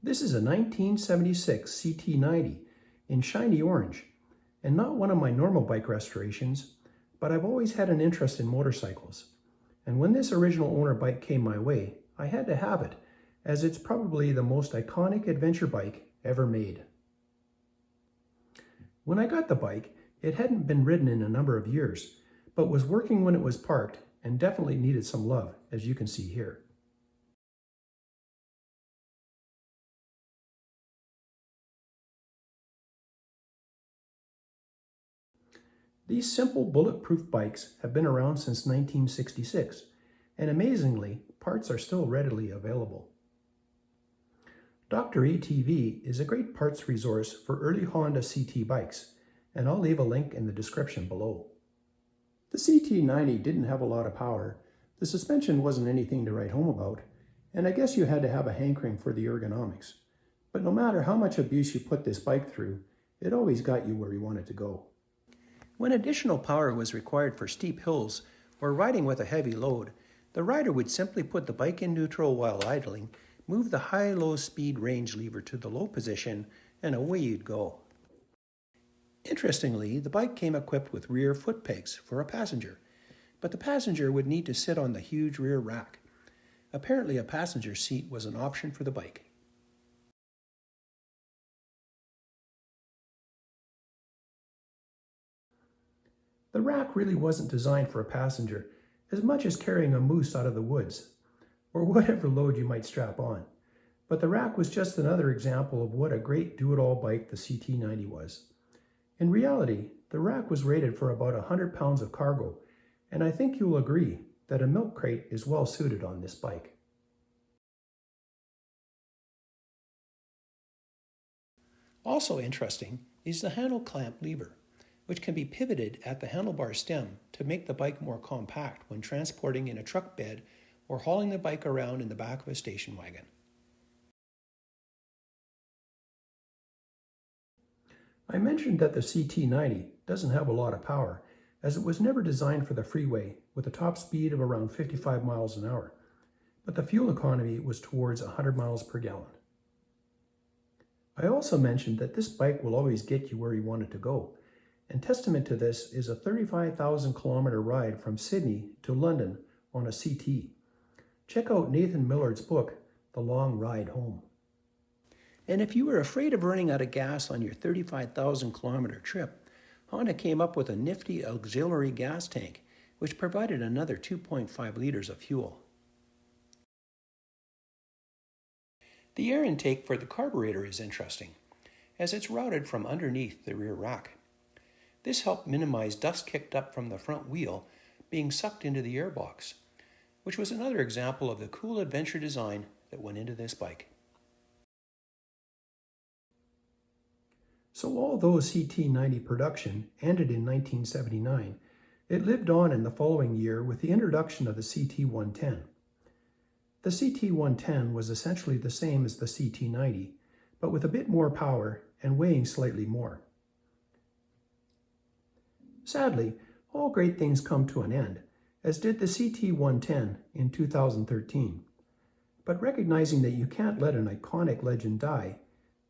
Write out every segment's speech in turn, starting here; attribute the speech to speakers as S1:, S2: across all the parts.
S1: This is a 1976 CT90 in shiny orange, and not one of my normal bike restorations, but I've always had an interest in motorcycles. And when this original owner bike came my way, I had to have it, as it's probably the most iconic adventure bike ever made. When I got the bike, it hadn't been ridden in a number of years, but was working when it was parked and definitely needed some love, as you can see here. These simple bulletproof bikes have been around since 1966, and amazingly, parts are still readily available. DRATV is a great parts resource for early Honda CT bikes, and I'll leave a link in the description below. The CT90 didn't have a lot of power, the suspension wasn't anything to write home about, and I guess you had to have a hankering for the ergonomics. But no matter how much abuse you put this bike through, it always got you where you wanted to go. When additional power was required for steep hills or riding with a heavy load, the rider would simply put the bike in neutral while idling, move the high-low speed range lever to the low position, and away you'd go. Interestingly, the bike came equipped with rear foot pegs for a passenger, but the passenger would need to sit on the huge rear rack. Apparently a passenger seat was an option for the bike. The rack really wasn't designed for a passenger as much as carrying a moose out of the woods, or whatever load you might strap on. But the rack was just another example of what a great do-it-all bike the CT90 was. In reality, the rack was rated for about 100 pounds of cargo, and I think you'll agree that a milk crate is well suited on this bike. Also interesting is the handle clamp lever, which can be pivoted at the handlebar stem to make the bike more compact when transporting in a truck bed or hauling the bike around in the back of a station wagon. I mentioned that the CT90 doesn't have a lot of power, as it was never designed for the freeway with a top speed of around 55 miles an hour, but the fuel economy was towards 100 miles per gallon. I also mentioned that this bike will always get you where you want it to go, and testament to this is a 35,000 kilometer ride from Sydney to London on a CT. Check out Nathan Millard's book, The Long Ride Home. And if you were afraid of running out of gas on your 35,000 kilometer trip, Honda came up with a nifty auxiliary gas tank, which provided another 2.5 liters of fuel. The air intake for the carburetor is interesting, as it's routed from underneath the rear rack. This helped minimize dust kicked up from the front wheel being sucked into the airbox, which was another example of the cool adventure design that went into this bike. So although CT90 production ended in 1979, it lived on in the following year with the introduction of the CT110. The CT110 was essentially the same as the CT90, but with a bit more power and weighing slightly more. Sadly, all great things come to an end, as did the CT110 in 2013. But recognizing that you can't let an iconic legend die,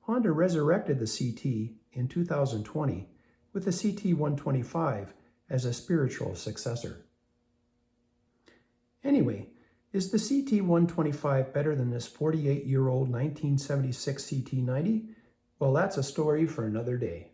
S1: Honda resurrected the CT in 2020 with the CT125 as a spiritual successor. Anyway, is the CT125 better than this 48-year-old 1976 CT90? Well, that's a story for another day.